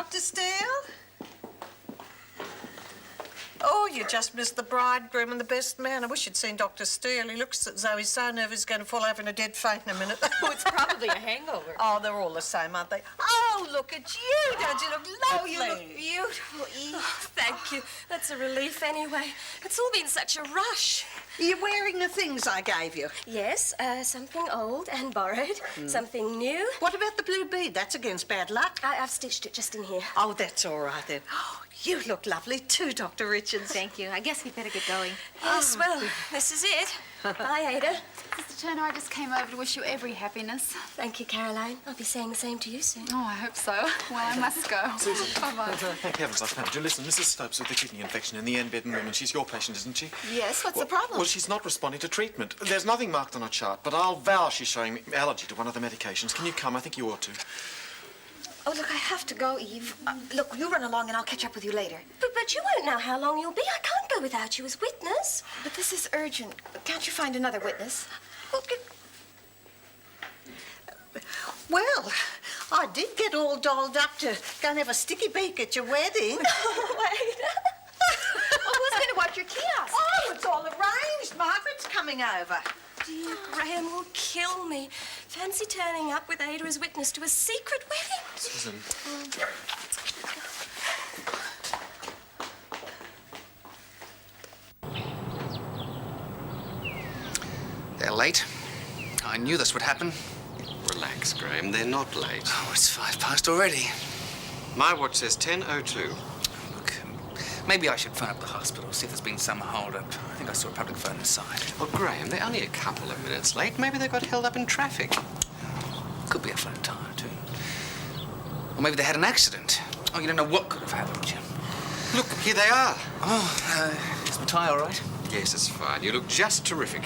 Dr. Steele? Oh, you just missed the bridegroom and the best man. I wish you'd seen Dr. Steele. He looks as though he's so nervous he's going to fall over in a dead faint in a minute. Oh, it's probably a hangover. Oh, they're all the same, aren't they? Oh, look at you. Don't you look lovely? Oh, you look beautiful, Eve. Oh, thank you. That's a relief anyway. It's all been such a rush. You're wearing the things I gave you. Yes, something old and borrowed, something new. What about the blue bead? That's against bad luck. I've stitched it just in here. Oh, that's all right then. Oh, you look lovely too, Dr. Richards. Thank you. I guess we'd better get going. Yes, well, this is it. Bye, Ada. Sister Turner, I just came over to wish you every happiness. Thank you, Caroline. I'll be saying the same to you soon. Oh, I hope so. Well, I must go. Bye-bye. Thank heavens I found you. Listen, Mrs. Stopes with the kidney infection in the end bedroom room, and she's your patient, isn't she? Yes, what's the problem? Well, she's not responding to treatment. There's nothing marked on her chart, but I'll vow she's showing allergy to one of the medications. Can you come? I think you ought to. Oh, look, I have to go, Eve. Look, you run along and I'll catch up with you later. But you won't know how long you'll be. I can't go without you as witness. But this is urgent. Can't you find another witness? Well, I did get all dolled up to go and have a sticky beak at your wedding. Oh, Ada. Oh, who's going to watch your kiosk? Oh, it's all arranged. Margaret's coming over. Dear Graham will kill me. Fancy turning up with Ada as witness to a secret wedding. Susan. They're late. I knew this would happen. Relax, Graham. They're not late. Oh, it's 5 past already. My watch says 10:02. Look, maybe I should phone up the hospital, see if there's been some hold-up. I think I saw a public phone inside. Well, Graham, they're only a couple of minutes late. Maybe they got held up in traffic. Could be a flat tire, too. Or maybe they had an accident. Oh, you don't know what could have happened, Jim. Look, here they are. Oh, is my tie all right? Yes, it's fine. You look just terrific.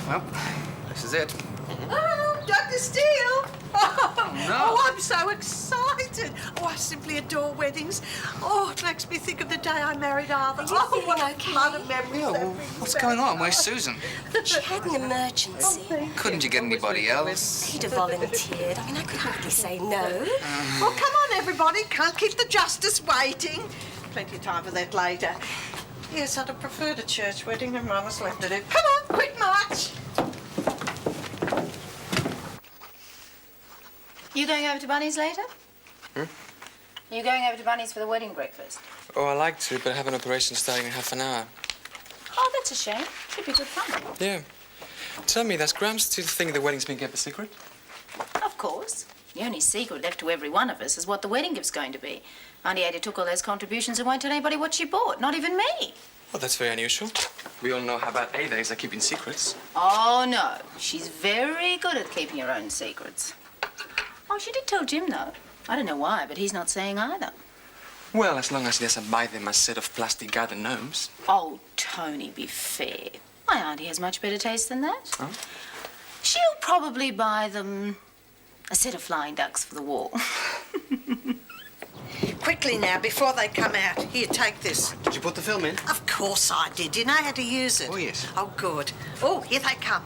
Well, this is it. Oh, Dr. Steele! Oh, no. Oh, I'm so excited. Oh, I simply adore weddings. Oh, it makes me think of the day I married Arthur. you Oh, feeling what a okay? flood of memories that brings What's back. going on? Where's Susan? She had an emergency. Couldn't you get anybody else? He'd have volunteered. I mean, I could hardly say no. Well, come on, everybody. Can't keep the justice waiting. Plenty of time for that later. Yes, I'd have preferred a church wedding. Never mind what's left to do. Come on, quick march. You going over to Bunny's later? You going over to Bunny's for the wedding breakfast? Oh, I like to, but I have an operation starting in half an hour. Oh, that's a shame. Should be good fun. Yeah. Tell me, does Graham still think the wedding's been kept a secret? Of course. The only secret left to every one of us is what the wedding gift's going to be. Auntie Ada took all those contributions and won't tell anybody what she bought, not even me. Well, that's very unusual. We all know how bad Ada is at keeping secrets. Oh, no. She's very good at keeping her own secrets. Oh, she did tell Jim, though. I don't know why, but he's not saying either. Well, as long as he doesn't buy them a set of plastic garden gnomes. Oh, Tony, be fair. My auntie has much better taste than that. Huh? She'll probably buy them a set of flying ducks for the wall. Quickly now, before they come out. Here, take this. Did you put the film in? Of course I did. You know how to use it. Oh, yes. Oh, good. Oh, here they come.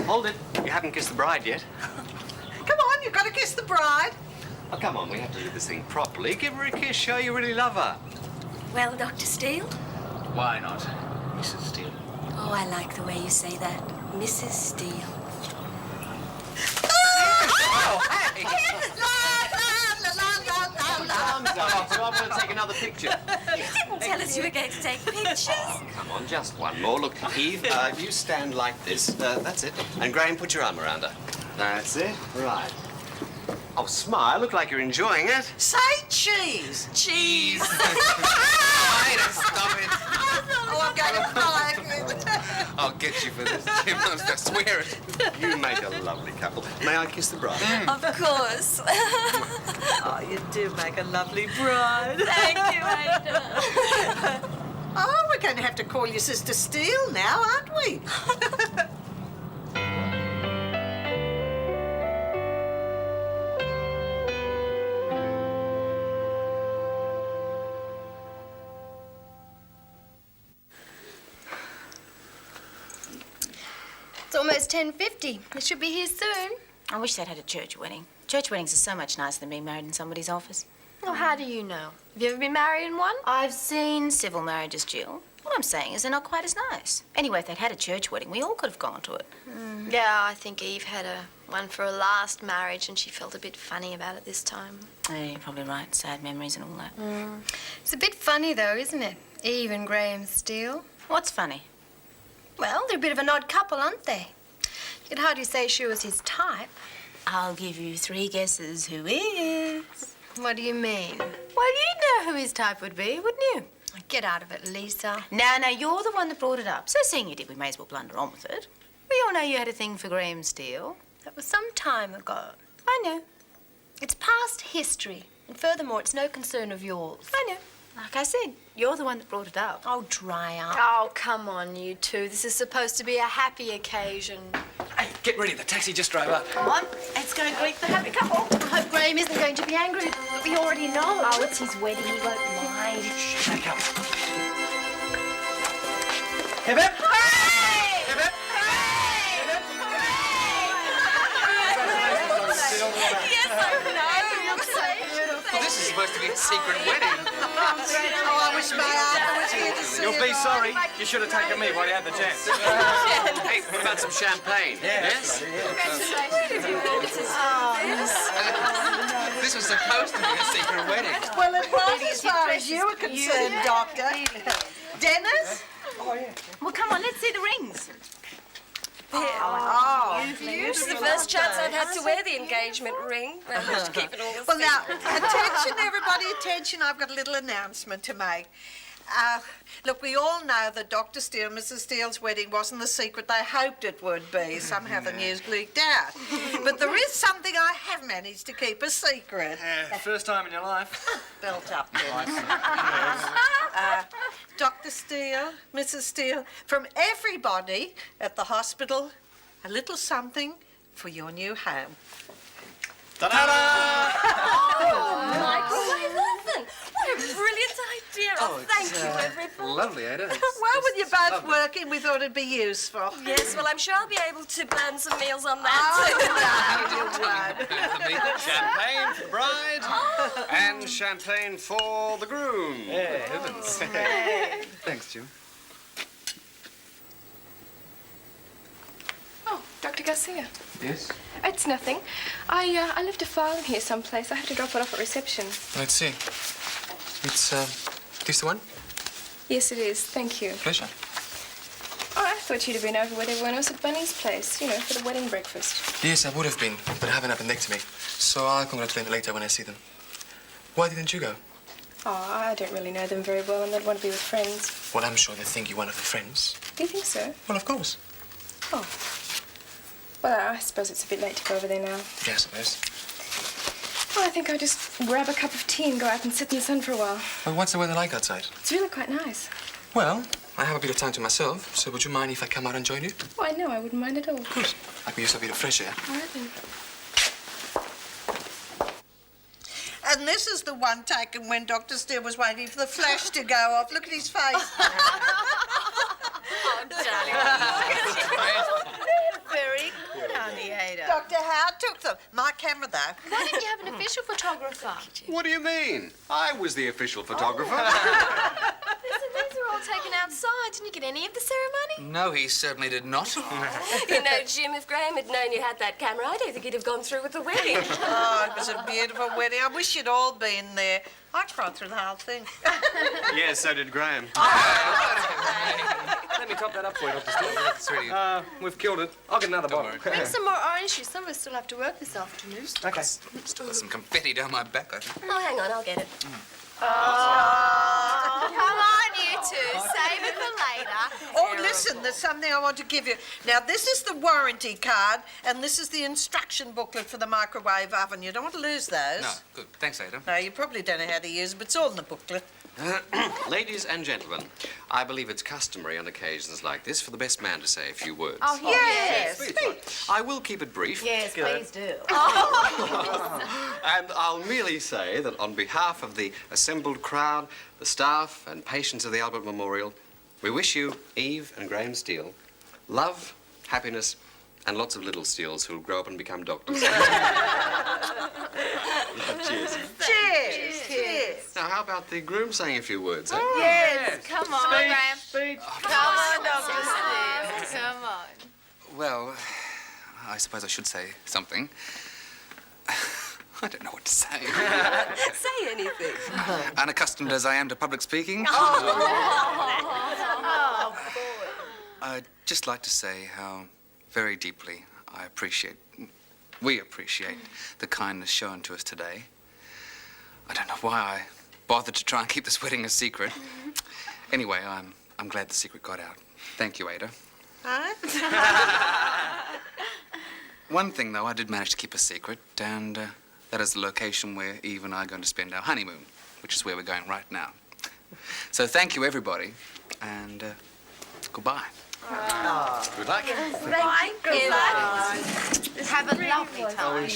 Hold it. You haven't kissed the bride yet. Come on, you've got to kiss the bride. Oh, come on. We have to do this thing properly. Give her a kiss. Show you really love her. Well, Dr. Steele? Why not, Mrs. Steele? Oh, I like the way you say that. Mrs. Steele. Oh, hey! La, Arms up, so I'm going to take another picture. You didn't tell us you were going to take pictures. Come on, just one more. Look, Eve, you stand like this. That's it. And Graham, put your arm around her. That's it. Right. Oh, smile. Look like you're enjoying it. Say cheese. Cheese! Ada, stop it. Oh, I'm going to cry again. I'll get you for this, Jim. I swear it. You make a lovely couple. May I kiss the bride? Of course. Oh, you do make a lovely bride. Thank you, Ada. Oh, we're going to have to call you Sister Steele now, aren't we? It's almost 10:50. It should be here soon. I wish they'd had a church wedding. Church weddings are so much nicer than being married in somebody's office. Well, how do you know? Have you ever been married in one? I've seen civil marriages, Jill. What I'm saying is they're not quite as nice. Anyway, if they'd had a church wedding, we all could have gone to it. Yeah, I think Eve had one for her last marriage and she felt a bit funny about it this time. Yeah, you're probably right. Sad memories and all that. It's a bit funny, though, isn't it? Eve and Graham Steele. What's funny? Well, they're a bit of an odd couple, aren't they? You could hardly say she was his type. I'll give you 3 guesses who is. What do you mean? Well, you'd know who his type would be, wouldn't you? Get out of it, Lisa. No, you're the one that brought it up. So seeing you did, we may as well blunder on with it. We all know you had a thing for Graham Steele. That was some time ago. I know. It's past history. And furthermore, it's no concern of yours. I know. Like I said, you're the one that brought it up. Oh, dry up. Oh, come on, you two. This is supposed to be a happy occasion. Hey, get ready. The taxi just drove up. Come on, let's go and greet the happy couple. I hope Graham isn't going to be angry. We already know. Oh, it's his wedding. He won't mind. Shake up. Hip hip! Well, this is supposed to be a secret wedding. Oh, I wish my Arthur was here to see You'll it be all. sorry. You should have taken me while you had the chance. Hey, what about some champagne? Yes? This was supposed to be a secret wedding. Well, it was as far as you were concerned, Doctor. Dennis? Well, come on, let's see the rings. Oh, This is the first chance I've had to wear the engagement ring. Well, I have to keep it all the well, same. now, attention, everybody, attention. I've got a little announcement to make. Look, we all know that Dr. Steele and Mrs. Steele's wedding wasn't the secret they hoped it would be. Somehow the news leaked out. But there is something I have managed to keep a secret. First time in your life. Belt up, Dennis. Dr. Steele, Mrs. Steele, from everybody at the hospital, a little something for your new home. Ta-da! Microwave oven! What a brilliant idea! Oh, thank you, everybody. Lovely, Ada. Well, with you both working, we thought it'd be useful. Yes, well, I'm sure I'll be able to burn some meals on that, Oh, no, you won't. Champagne for bride and champagne for the groom. Heavens. Thanks, Jim. Oh, Dr. Garcia. Yes? It's nothing. I left a file in here someplace. I have to drop it off at reception. Let's see. It's, this the one? Yes, it is. Thank you. Pleasure. Oh, I thought you'd have been over with everyone else at Bunny's place, you know, for the wedding breakfast. Yes, I would have been, but I have an appendectomy. So I'll congratulate them later when I see them. Why didn't you go? Oh, I don't really know them very well, and they'd want to be with friends. Well, I'm sure they think you're one of their friends. Do you think so? Well, of course. Oh. Well, I suppose it's a bit late to go over there now. Yeah, I suppose. Well, I think I'll just grab a cup of tea and go out and sit in the sun for a while. Well, what's the weather like outside? It's really quite nice. Well, I have a bit of time to myself, so would you mind if I come out and join you? Oh, I know. I wouldn't mind at all. Good. I could use a bit of fresh air. All right, then. And this is the one taken when Dr. Steele was waiting for the flash to go off. Look at his face. Very good, Auntie Ada. Dr. Howard took them. My camera, though. Why didn't you have an official photographer? What do you mean? I was the official photographer. Listen, these are all taken outside. Didn't you get any of the ceremony? No, he certainly did not. You know, Jim, if Graham had known you had that camera, I don't think he'd have gone through with the wedding. Oh, it was a beautiful wedding. I wish you'd all been there. I cried through the whole thing. Yeah, so did Graham. Let me top that up for you, Dr. Steele. It's ready. We've killed it. I'll get another bottle. Bring some more orange juice. Some of us still have to work this afternoon. Okay. Still got some confetti down my back, I think. Oh, hang on, I'll get it. Come on, you two. Save it for later. Oh, listen, there's something I want to give you. Now, this is the warranty card, and this is the instruction booklet for the microwave oven. You don't want to lose those. No, good. Thanks, Ada. No, you probably don't know how to use them, but it's all in the booklet. Ladies and gentlemen, I believe it's customary on occasions like this for the best man to say a few words. Oh, yes. I will keep it brief. Yes, please do. And I'll merely say that on behalf of the assembled crowd, the staff and patients of the Albert Memorial, we wish you, Eve and Graham Steele, love, happiness, And lots of little Steeles who'll grow up and become doctors. Cheers. Cheers. Cheers. Now, how about the groom saying a few words, eh? Yes, come on, Graham. Come on, Dr. Steele. Come on. Well, I suppose I should say something. I don't know what to say. Say anything. Unaccustomed as I am to public speaking. I'd just like to say how very deeply we appreciate the kindness shown to us today. I don't know why I bothered to try and keep this wedding a secret. Anyway, I'm glad the secret got out. Thank you, Ada. Huh? One thing, though, I did manage to keep a secret, and that is the location where Eve and I are going to spend our honeymoon, which is where we're going right now. So thank you, everybody, and goodbye. Good luck. Thank you. Have a lovely time.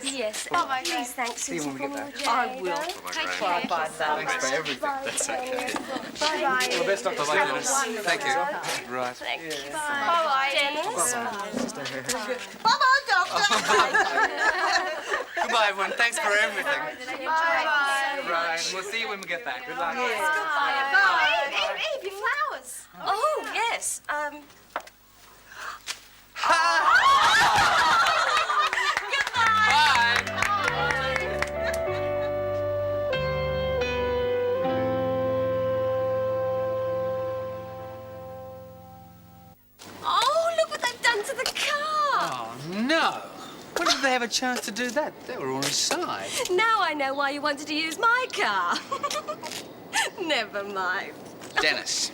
Yes. Bye-bye, Please, thanks, See you when we get back. I will. Take Bye care. bye, Thanks for everything. That's okay. Bye-bye. All the best, Dr. Bye-bye, Steele. Dennis. Thank you. Right. Bye-bye. Dennis. Bye bye, Doctor. Goodbye, everyone. Thanks for everything. Bye-bye. Right. We'll see you when we get back. Good luck. Eve, your flowers. Oh, yes. Oh, look what they've done to the car. Oh, no. When did they have a chance to do that? They were on his side. Now I know why you wanted to use my car. Never mind. Dennis.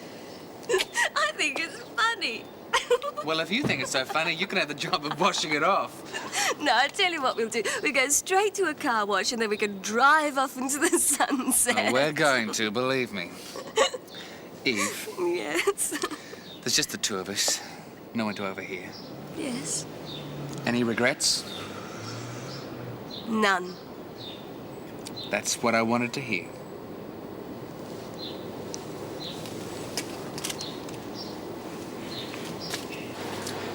I think it's funny. Well, if you think it's so funny, you can have the job of washing it off. No, I tell you what we'll do. We go straight to a car wash and then we can drive off into the sunset. Oh, we're going to, believe me. Eve, Yes. there's just the two of us. No one to overhear. Yes. Any regrets? None. That's what I wanted to hear.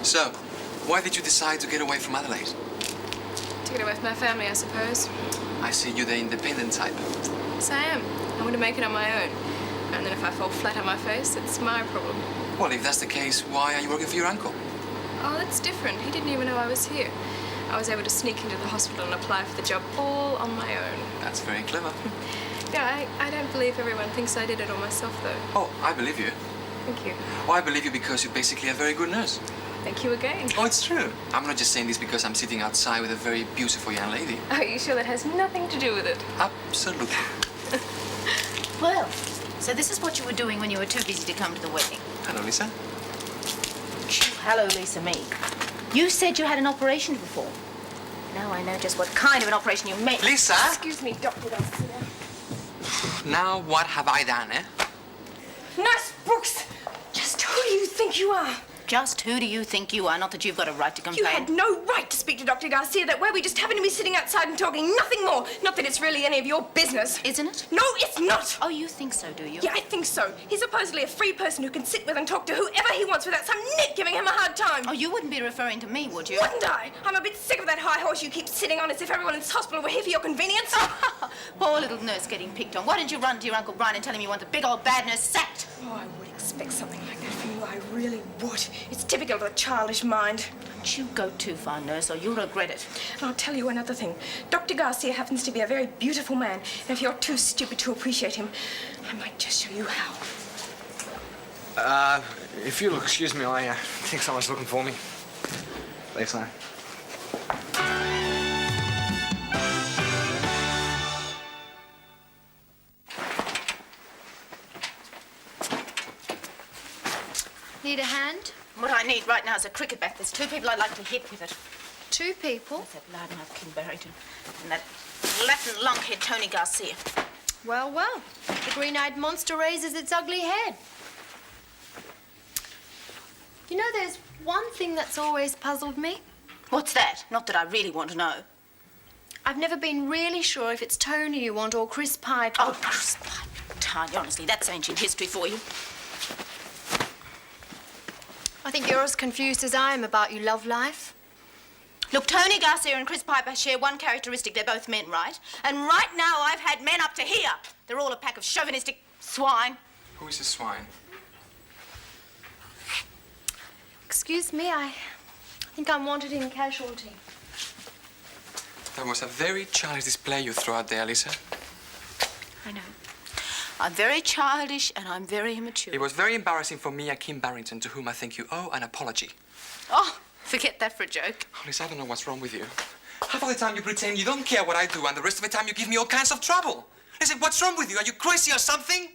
So, why did you decide to get away from Adelaide? To get away from my family, I suppose. I see you're the independent type. Yes, I am. I want to make it on my own. And then if I fall flat on my face, it's my problem. Well, if that's the case, why are you working for your uncle? Oh, that's different. He didn't even know I was here. I was able to sneak into the hospital and apply for the job all on my own. That's very clever. Yeah, I don't believe everyone thinks I did it all myself, though. Oh, I believe you. Thank you. Well, I believe you because you're basically a very good nurse. Thank you again. Oh, it's true. I'm not just saying this because I'm sitting outside with a very beautiful young lady. Are you sure that has nothing to do with it? Absolutely. Well, so this is what you were doing when you were too busy to come to the wedding. Hello, Lisa. Hello, Lisa, me. You said you had an operation to perform. Now I know just what kind of an operation you meant. Lisa! Excuse me, Dr. Garcia. Now what have I done, eh? Nurse Brooks! Just who do you think you are? Just who do you think you are? Not that you've got a right to complain. You had no right to speak to Dr. Garcia that way. We just happen to be sitting outside and talking, nothing more. Not that it's really any of your business. Isn't it? No, it's not. Oh, you think so, do you? Yeah, I think so. He's supposedly a free person who can sit with and talk to whoever he wants without some nit giving him a hard time. Oh, you wouldn't be referring to me, would you? Wouldn't I? I'm a bit sick of that high horse you keep sitting on as if everyone in this hospital were here for your convenience. Poor little nurse getting picked on. Why didn't you run to your Uncle Brian and tell him you want the big old bad nurse sacked? Oh, I would expect something like that from you. I really would. It's typical of a childish mind. Don't you go too far, nurse, or you'll regret it. And I'll tell you another thing. Dr. Garcia happens to be a very beautiful man, and if you're too stupid to appreciate him, I might just show you how. If you'll excuse me, I think someone's looking for me. Lisa. Need a hand? What I need right now is a cricket bat. There's two people I'd like to hit with it. Two people? That's that loudmouth King Barrington and that Latin lunkhead Tony Garcia. Well, well, the green-eyed monster raises its ugly head. You know, there's one thing that's always puzzled me. What's that? Not that I really want to know. I've never been really sure if it's Tony you want or Chris Piper. Oh, Chris Piper. Tanya, honestly, that's ancient history for you. I think you're as confused as I am about your love life. Look, Tony Garcia and Chris Piper share one characteristic. They're both men, right? And right now I've had men up to here. They're all a pack of chauvinistic swine. Who is this swine? Excuse me, I think I'm wanted in casualty. That was a very childish display you threw out there, Lisa. I know. I'm very childish and I'm very immature. It was very embarrassing for Mia Kim Barrington, to whom I think you owe an apology. Oh, forget that for a joke. Oh, Lisa, I don't know what's wrong with you. Half of the time you pretend you don't care what I do, and the rest of the time you give me all kinds of trouble. Listen, what's wrong with you? Are you crazy or something?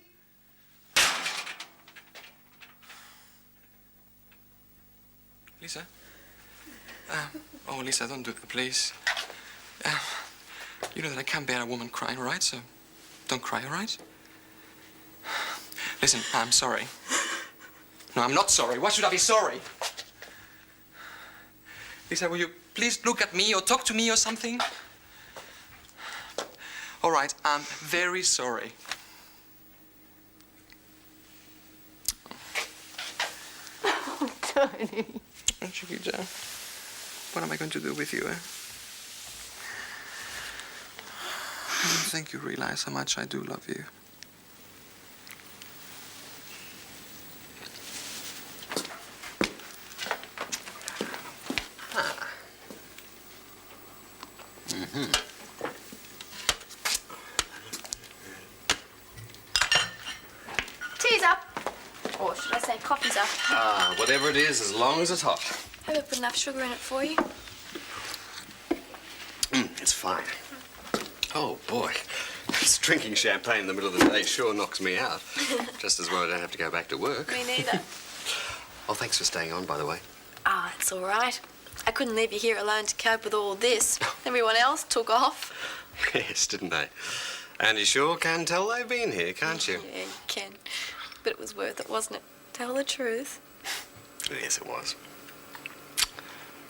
Lisa? Oh, Lisa, don't do that, please. You know that I can't bear a woman crying, all right? So don't cry, all right? Listen, I'm sorry. No, I'm not sorry. Why should I be sorry? Lisa, will you please look at me or talk to me or something? All right, I'm very sorry. Oh, Tony. Oh, Chiquita, what am I going to do with you, eh? I don't think you realize how much I do love you. Tea's up. Or should I say coffee's up? Whatever it is, as long as it's hot. Hope I put enough sugar in it for you. It's fine. Oh, boy. This drinking champagne in the middle of the day sure knocks me out. Just as well I don't have to go back to work. Me neither. Oh, thanks for staying on, by the way. Ah, it's all right. I couldn't leave you here alone to cope with all this. Everyone else took off. Yes, didn't they? And you sure can tell they've been here, can't you? Yeah, you can. But it was worth it, wasn't it? Tell the truth. Yes, it was.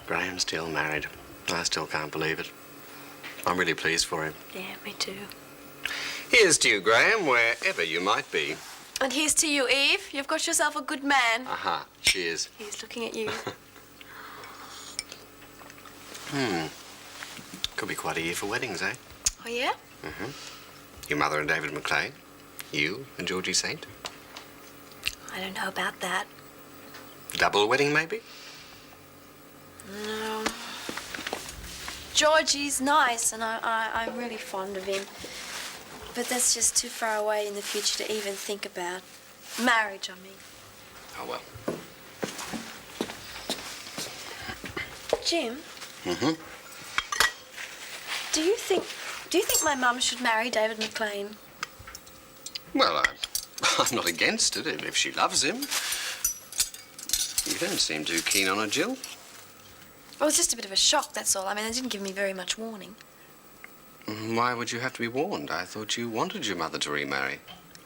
Graham's still married. I still can't believe it. I'm really pleased for him. Yeah, me too. Here's to you, Graham, wherever you might be. And here's to you, Eve. You've got yourself a good man. Aha, cheers. He's looking at you. Could be quite a year for weddings, eh? Oh, yeah? Your mother and David McLean. You and Georgie Saint. I don't know about that. Double wedding, maybe? No. Georgie's nice, and I'm really fond of him. But that's just too far away in the future to even think about. Marriage, I mean. Oh, well. Jim? Do you think my mum should marry David McLean? Well, I'm not against it if she loves him. You don't seem too keen on her, Jill. Well, it's just a bit of a shock, that's all. I mean, they didn't give me very much warning. Why would you have to be warned? I thought you wanted your mother to remarry.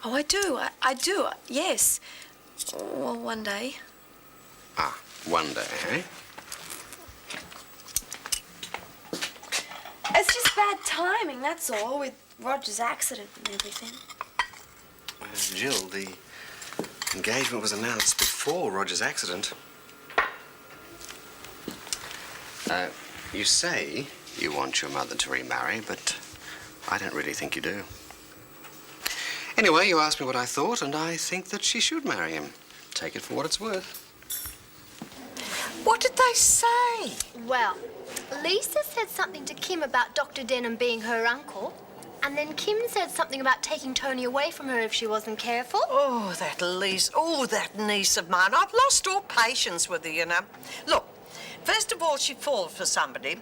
Oh, I do. I do, yes. Well, one day. Ah, one day, eh? It's just bad timing, that's all, with Roger's accident and everything. Jill, the engagement was announced before Roger's accident. You say you want your mother to remarry, but I don't really think you do. Anyway, you asked me what I thought, and I think that she should marry him. Take it for what it's worth. What did they say? Well, Lisa said something to Kim about Dr. Denham being her uncle. And then Kim said something about taking Tony away from her if she wasn't careful. Oh, that Lisa. Oh, that niece of mine. I've lost all patience with her, you know. Look, first of all, she falls for somebody.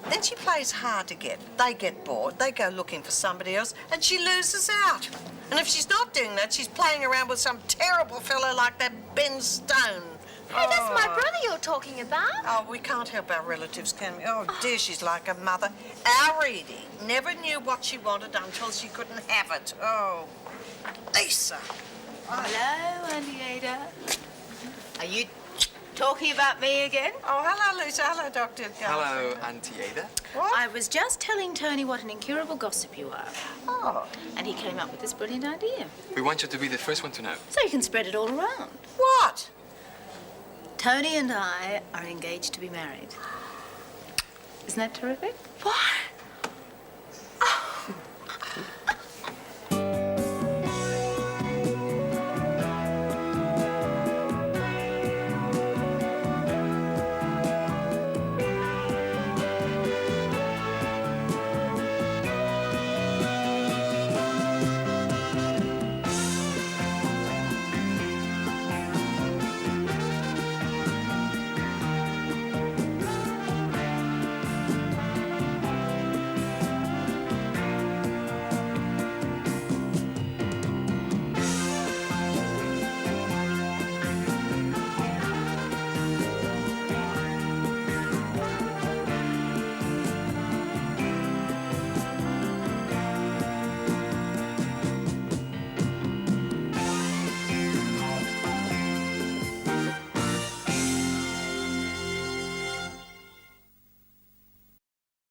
Then she plays hard to get. They get bored. They go looking for somebody else, and she loses out. And if she's not doing that, she's playing around with some terrible fellow like that Ben Stone. Hey, that's my brother you're talking about. Oh, we can't help our relatives, can we? Oh, dear, she's like a mother. Our Edie never knew what she wanted until she couldn't have it. Oh, Lisa. Hello, Auntie Ada. Are you talking about me again? Oh, hello, Lisa. Hello, Dr. Hello, Auntie Ada. What? I was just telling Tony what an incurable gossip you are. Oh, And he came up with this brilliant idea. We want you to be the first one to know. So you can spread it all around. what? Tony and I are engaged to be married. Isn't that terrific? What?